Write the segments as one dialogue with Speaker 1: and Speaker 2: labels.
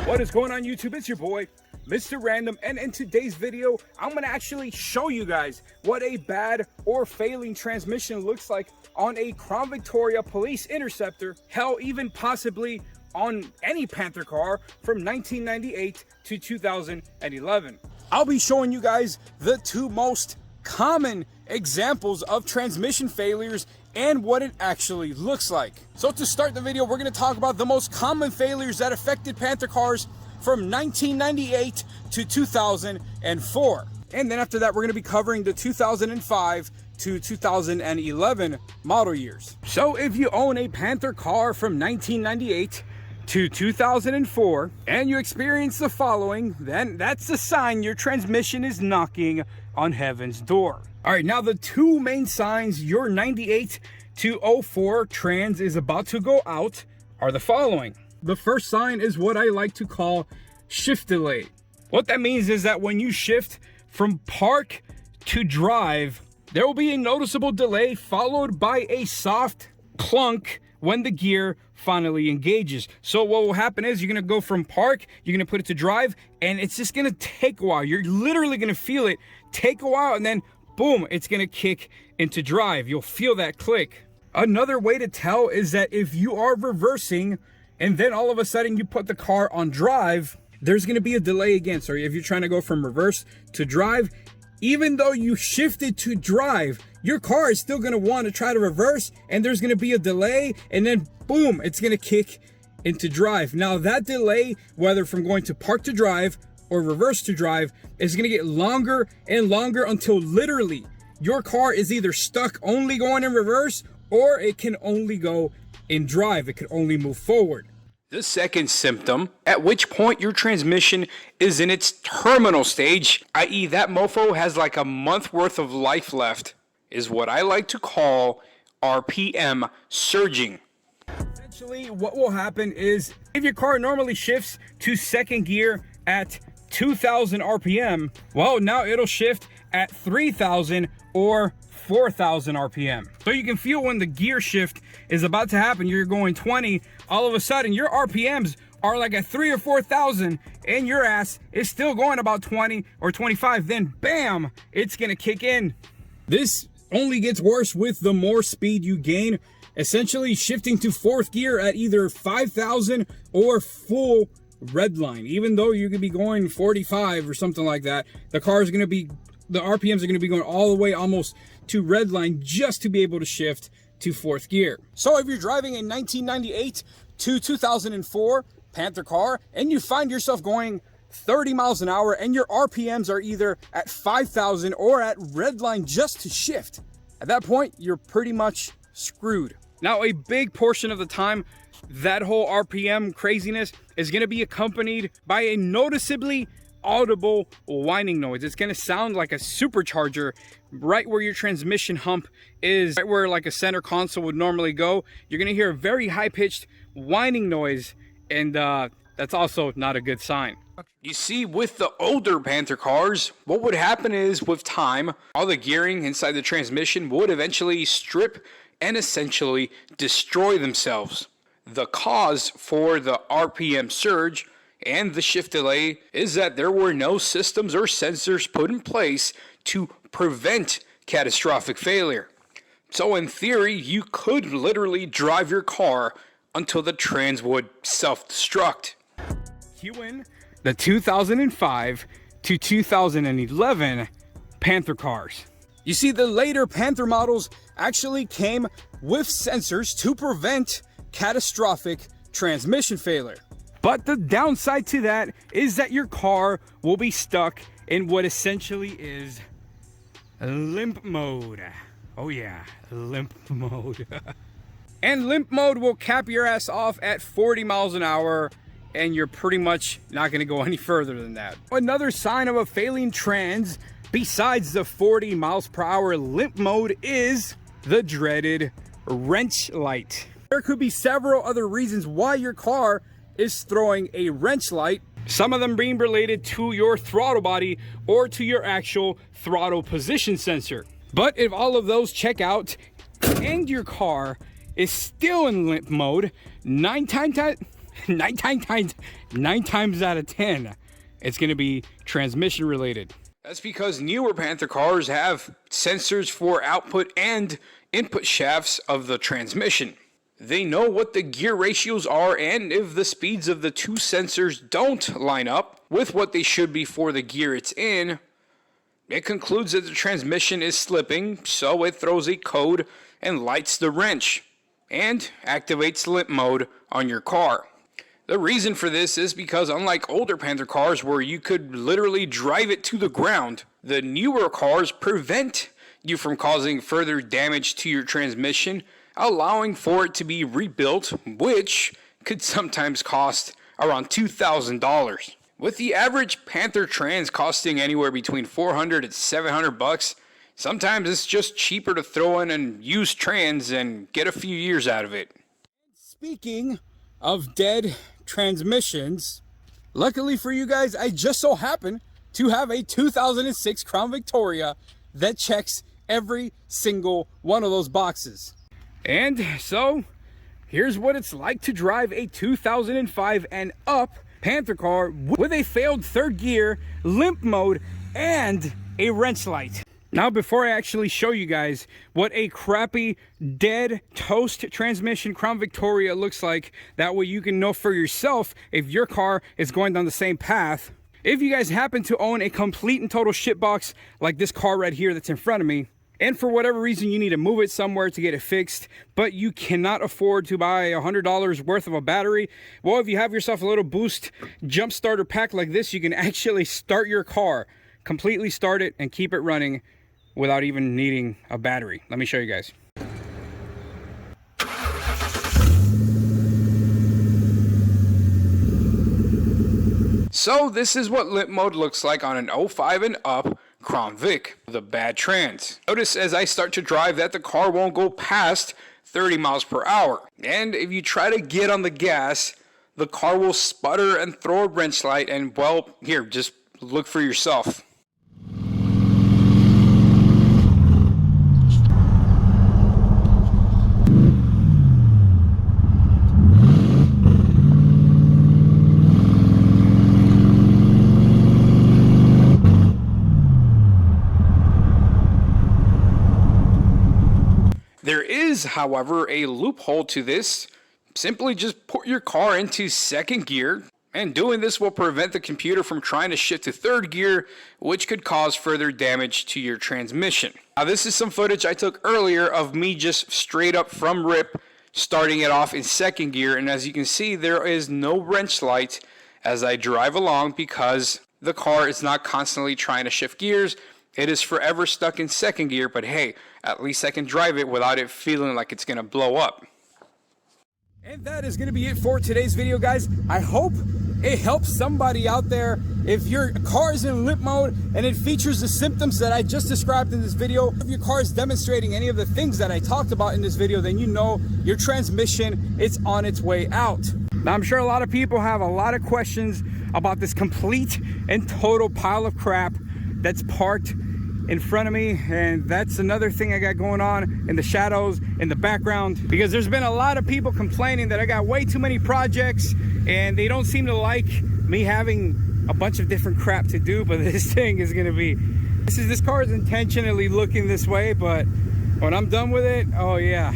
Speaker 1: What is going on YouTube? It's your boy, Mr. Random, and in today's video, I'm gonna actually show you guys what a bad or failing transmission looks like on a Crown Victoria Police Interceptor, hell, even possibly on any Panther car from 1998 to 2011. I'll be showing you guys the two most common examples of transmission failures and what it actually looks like. So to start the video, we're going to talk about the most common failures that affected Panther cars from 1998 to 2004. And then after that, we're going to be covering the 2005 to 2011 model years. So if you own a Panther car from 1998 to 2004 and you experience the following, then that's a sign your transmission is knocking on heaven's door. All right, now the two main signs your 98 to 04 trans is about to go out are the following. The first sign is what I like to call shift delay. What that means is that when you shift from park to drive, there will be a noticeable delay followed by a soft clunk when the gear finally engages. So what will happen is you're gonna go from park, you're gonna put it to drive, and it's just gonna take a while. You're literally gonna feel it take a while, and then boom, it's gonna kick into drive. You'll feel that click. Another way to tell is that if you are reversing and then all of a sudden you put the car on drive, there's gonna be a delay again. So if you're trying to go from reverse to drive, even though you shifted to drive, your car is still gonna want to try to reverse, and there's gonna be a delay, and then boom, it's gonna kick into drive. Now that delay, whether from going to park to drive or reverse to drive, is gonna get longer and longer until literally your car is either stuck only going in reverse, or it can only go in drive. It can only move forward. The second symptom, at which point your transmission is in its terminal stage, i.e. that mofo has like a month worth of life left, is what I like to call RPM surging. Essentially, what will happen is if your car normally shifts to second gear at 2,000 RPM, well, now it'll shift at 3,000 or 4,000 RPM. So you can feel when the gear shift is about to happen, you're going 20, all of a sudden your RPMs are like at 3,000 or 4,000 and your ass is still going about 20 or 25, then bam, it's gonna kick in. This only gets worse with the more speed you gain, essentially shifting to fourth gear at either 5,000 or full red line. Even though you could be going 45 or something like that, the RPMs are gonna be going all the way almost to red line just to be able to shift to fourth gear. So if you're driving a 1998 to 2004 Panther car and you find yourself going 30 miles an hour and your RPMs are either at 5,000 or at red line just to shift, at that point, you're pretty much screwed. Now, a big portion of the time, that whole RPM craziness is gonna be accompanied by a noticeably audible whining noise. It's gonna sound like a supercharger right where your transmission hump is, right where like a center console would normally go. You're gonna hear a very high-pitched whining noise, and that's also not a good sign. You see, with the older Panther cars, what would happen is with time, all the gearing inside the transmission would eventually strip and essentially destroy themselves. The cause for the RPM surge and the shift delay is that there were no systems or sensors put in place to prevent catastrophic failure. So in theory, you could literally drive your car until the trans would self-destruct. Cue in the 2005 to 2011 Panther cars. You see, the later Panther models actually came with sensors to prevent catastrophic transmission failure. But the downside to that is that your car will be stuck in what essentially is limp mode. Oh yeah, limp mode. And limp mode will cap your ass off at 40 miles an hour, and you're pretty much not gonna go any further than that. Another sign of a failing trans, besides the 40 miles per hour limp mode, is the dreaded wrench light. There could be several other reasons why your car is throwing a wrench light, some of them being related to your throttle body or to your actual throttle position sensor. But if all of those check out and your car is still in limp mode, nine times nine times out of 10, it's going to be transmission related. That's because newer Panther cars have sensors for output and input shafts of the transmission. They know what the gear ratios are, and if the speeds of the two sensors don't line up with what they should be for the gear it's in, it concludes that the transmission is slipping, so it throws a code and lights the wrench and activates limp mode on your car. The reason for this is because unlike older Panther cars where you could literally drive it to the ground, the newer cars prevent you from causing further damage to your transmission, allowing for it to be rebuilt, which could sometimes cost around $2,000. With the average Panther trans costing anywhere between $400 and $700, sometimes it's just cheaper to throw in a used trans and get a few years out of it. Speaking of dead transmissions, luckily for you guys, I just so happen to have a 2006 Crown Victoria that checks every single one of those boxes. And so here's what it's like to drive a 2005 and up Panther car with a failed third gear, limp mode, and a wrench light. Now, before I actually show you guys what a crappy, dead, toast transmission Crown Victoria looks like, that way you can know for yourself if your car is going down the same path. If you guys happen to own a complete and total shitbox like this car right here that's in front of me, and for whatever reason you need to move it somewhere to get it fixed, but you cannot afford to buy $100 worth of a battery, well, if you have yourself a little Boost jump starter pack like this, you can actually start your car, completely start it, and keep it running without even needing a battery. Let me show you guys. So this is what limp mode looks like on an 05 and up Crown Vic, the bad trans. Notice as I start to drive that the car won't go past 30 miles per hour. And if you try to get on the gas, the car will sputter and throw a wrench light, and well, here, just look for yourself. There is, however, a loophole to this. Simply just put your car into second gear, and doing this will prevent the computer from trying to shift to third gear, which could cause further damage to your transmission. Now, this is some footage I took earlier of me just straight up from rip starting it off in second gear, and as you can see, there is no wrench light as I drive along because the car is not constantly trying to shift gears. It is forever stuck in second gear, but hey, at least I can drive it without it feeling like it's going to blow up. And that is going to be it for today's video, guys. I hope it helps somebody out there. If your car is in limp mode and it features the symptoms that I just described in this video, if your car is demonstrating any of the things that I talked about in this video, then you know your transmission is on its way out. Now, I'm sure a lot of people have a lot of questions about this complete and total pile of crap that's parked in front of me, and that's another thing I got going on in the shadows in the background, because there's been a lot of people complaining that I got way too many projects and they don't seem to like me having a bunch of different crap to do. But this thing is going to be, this car is intentionally looking this way, but when I'm done with it, oh yeah,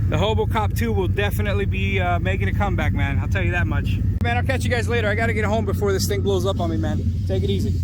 Speaker 1: the Hobocop 2 will definitely be making a comeback, man. I'll tell you that much. Man, I'll catch you guys later. I gotta get home before this thing blows up on me, man. Take it easy.